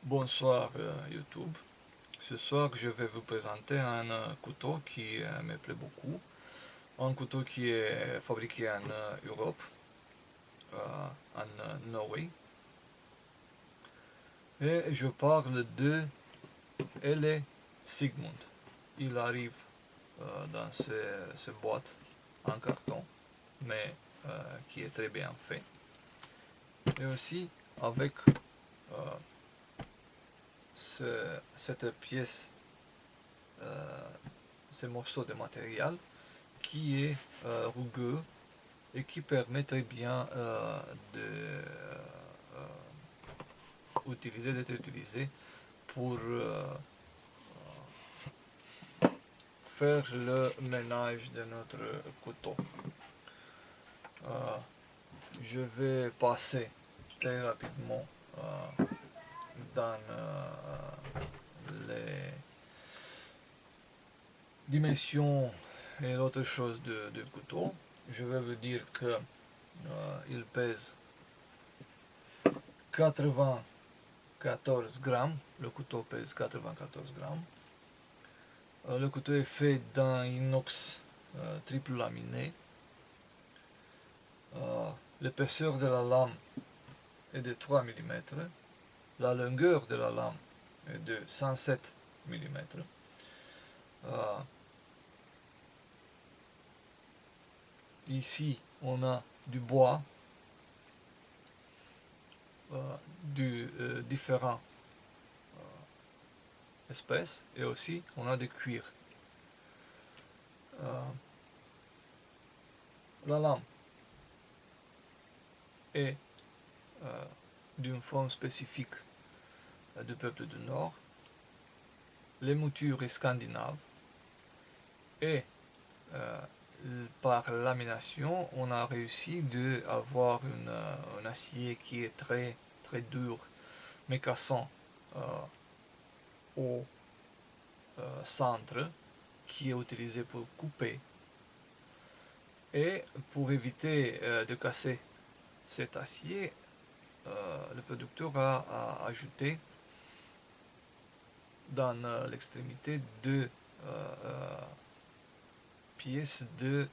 Bonsoir YouTube. Ce soir, je vais vous présenter un couteau qui me plaît beaucoup. Un couteau qui est fabriqué en Europe, en Norvège. Et je parle de L. Sigmund. Il arrive dans ce boîte en carton, mais qui est très bien fait. Et aussi avec cette pièce, ce morceau de matériel qui est rugueux et qui permet très bien d'être utilisé pour faire le ménage de notre couteau. Je vais passer très rapidement dans les dimensions et autre chose de couteau. Je vais vous dire que il pèse 94 grammes. Le couteau pèse 94 grammes. Le couteau est fait d'un inox triple laminé. L'épaisseur de la lame est de 3 mm. La longueur de la lame est de 107 mm. Ici, on a du bois, différents espèces, et aussi on a du cuir. La lame est d'une forme spécifique du peuple du Nord. Les moutures est scandinave et par lamination, on a réussi d'avoir un acier qui est très très dur mais cassant au centre, qui est utilisé pour couper. Et pour éviter de casser cet acier, le producteur a ajouté dans l'extrémité deux pièces de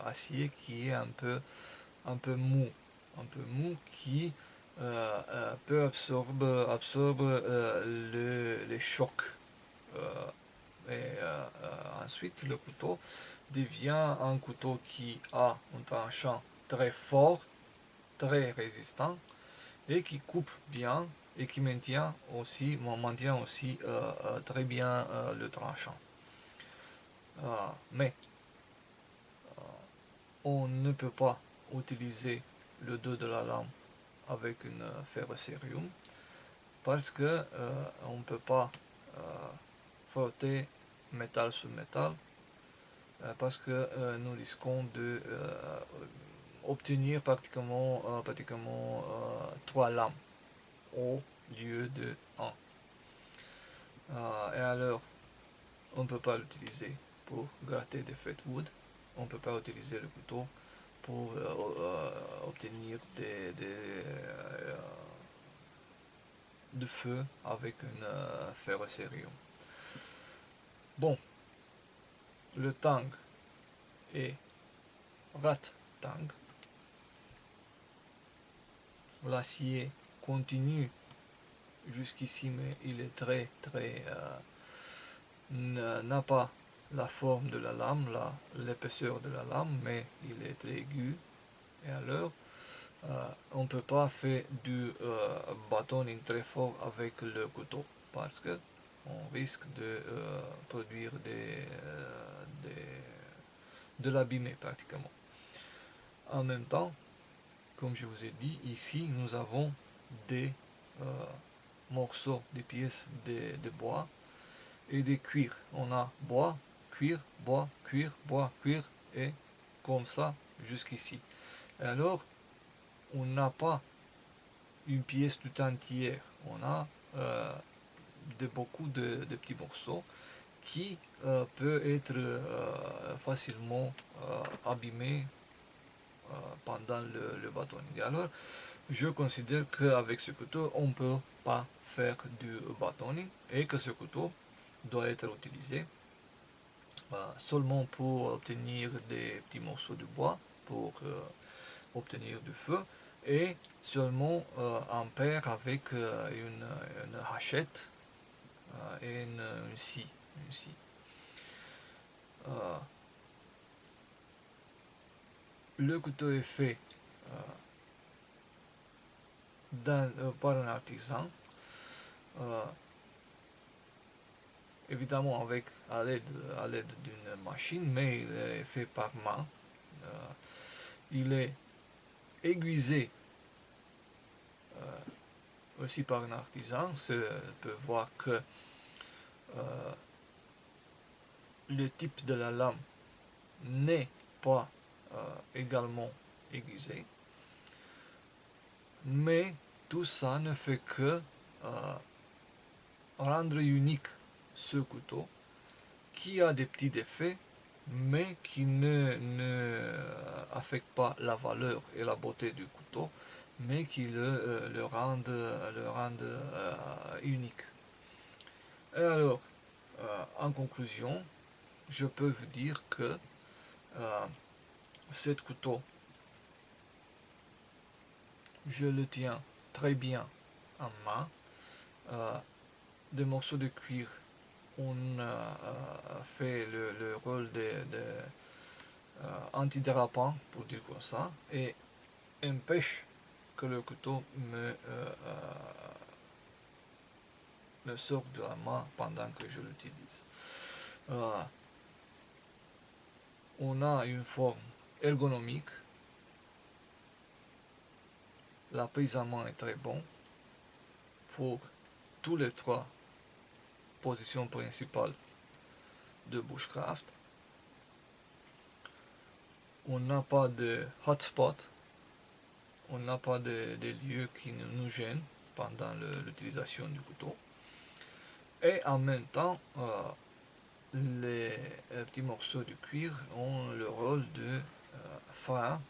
acier qui est un peu mou, qui peut absorber les chocs. Et ensuite, le couteau devient un couteau qui a un tranchant très fort, très résistant, et qui coupe bien et qui maintient aussi très bien le tranchant. Mais on ne peut pas utiliser le dos de la lame avec une ferrocerium parce que on ne peut pas frotter métal sur métal, parce que nous risquons de obtenir pratiquement 3 lames au lieu de 1. Et alors, on ne peut pas l'utiliser pour gratter des wood. On ne peut pas utiliser le couteau pour obtenir de feu avec une ferrocerium. Bon, le tang est rat tang. L'acier continue jusqu'ici, mais il est très n'a pas la forme de la lame, l'épaisseur de la lame, mais il est très aigu. Et alors, on ne peut pas faire du bâtonning très fort avec le couteau parce que on risque de produire de l'abîmer pratiquement. En même temps, comme je vous ai dit, ici nous avons des morceaux, des pièces de bois et des cuirs. On a bois, cuir, bois, cuir, bois, cuir, et comme ça jusqu'ici. Et alors, on n'a pas une pièce tout entière. On a beaucoup de petits morceaux qui peut être facilement abîmés pendant le bâtonning. Alors, je considère qu'avec ce couteau, on ne peut pas faire du batoning et que ce couteau doit être utilisé seulement pour obtenir des petits morceaux de bois, pour obtenir du feu, et seulement en paire avec une hachette et une scie. Euh, le couteau est fait par un artisan, évidemment à l'aide d'une machine, mais il est fait par main. Il est aiguisé aussi par un artisan. On peut voir que le type de la lame n'est pas également aiguisé, mais tout ça ne fait que rendre unique ce couteau qui a des petits défauts mais qui ne affecte pas la valeur et la beauté du couteau, mais qui le rendent unique. Et alors, en conclusion, je peux vous dire que ce couteau, je le tiens très bien en main. Des morceaux de cuir, on fait le rôle de antidérapant, pour dire comme ça, et empêche que le couteau me sorte de la main pendant que je l'utilise. On a une forme ergonomique, l'apaisement est très bon pour tous les trois positions principales de bushcraft. On n'a pas de hotspot, on n'a pas de lieux qui nous gênent pendant l'utilisation du couteau. Et en même temps, les petits morceaux de cuir ont le rôle de frein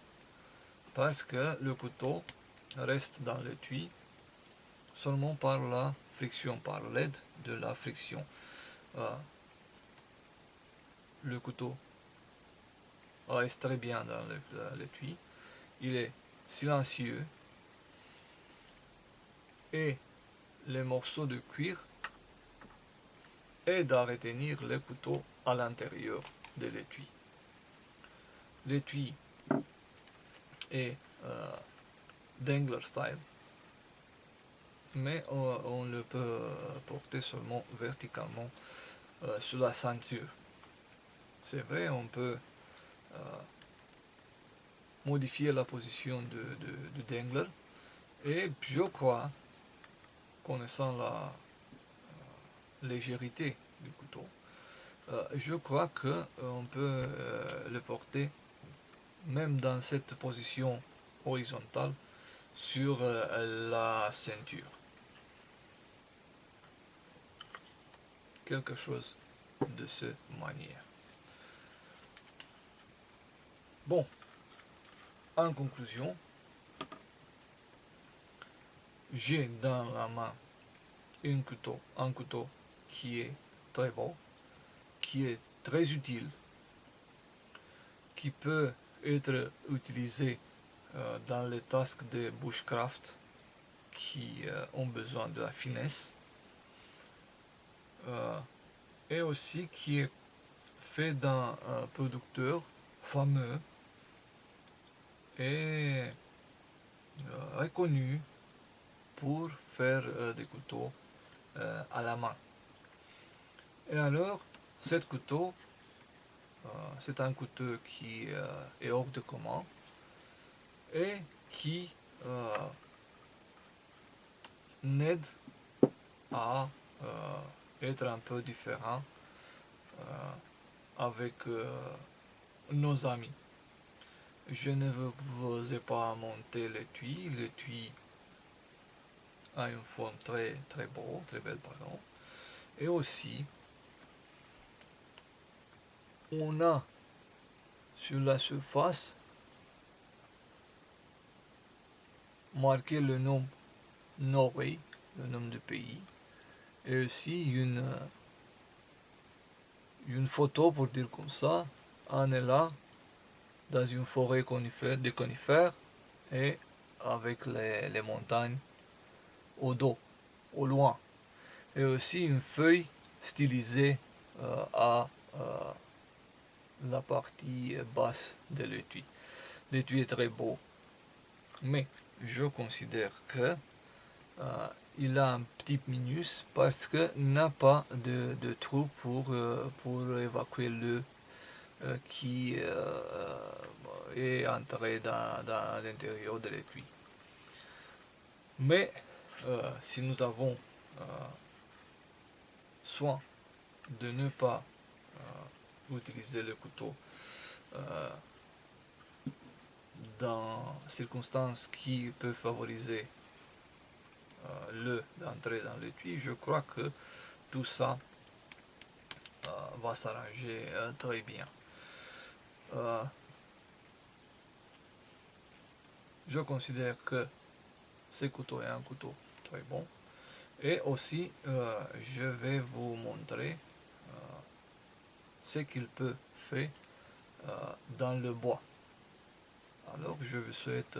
parce que le couteau reste dans l'étui seulement par la friction, par l'aide de la friction. Le couteau reste très bien dans l'étui, il est silencieux et les morceaux de cuir aident à retenir le couteau à l'intérieur de l'étui. L'étui est dangler style, mais on le peut porter seulement verticalement sur la ceinture. C'est vrai, on peut modifier la position du dangler, et je crois, connaissant la légèreté du couteau, je crois qu'on peut le porter même dans cette position horizontale sur la ceinture. Quelque chose de cette manière. Bon, en conclusion, j'ai dans la main un couteau qui est très beau, qui est très utile, qui peut être utilisé dans les tasks de bushcraft qui ont besoin de la finesse, et aussi qui est fait d'un producteur fameux et reconnu pour faire des couteaux à la main. Et alors, cet couteau, c'est un couteau qui est hors de commun et qui n'aide à être un peu différent avec nos amis. Je ne vous ai pas monté l'étui. L'étui a une forme très belle, pardon. Et aussi, on a sur la surface marquer le nom Norway, le nom du pays, et aussi une photo pour dire comme ça. On est là, dans une forêt de conifères, et avec les montagnes au dos, au loin. Et aussi une feuille stylisée à la partie basse de l'étui. L'étui est très beau, mais je considère que il a un petit minus parce qu'il n'a pas de trou pour évacuer l'eau qui est entré dans l'intérieur de l'étui. Mais si nous avons soin de ne pas utiliser le couteau dans circonstances qui peuvent favoriser l'eau d'entrer dans l'étui, je crois que tout ça va s'arranger très bien. Je considère que ce couteau est un couteau très bon. Et aussi, je vais vous montrer ce qu'il peut faire dans le bois. Alors, je vous souhaite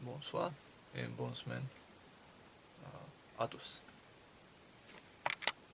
bonsoir et une bonne semaine à tous.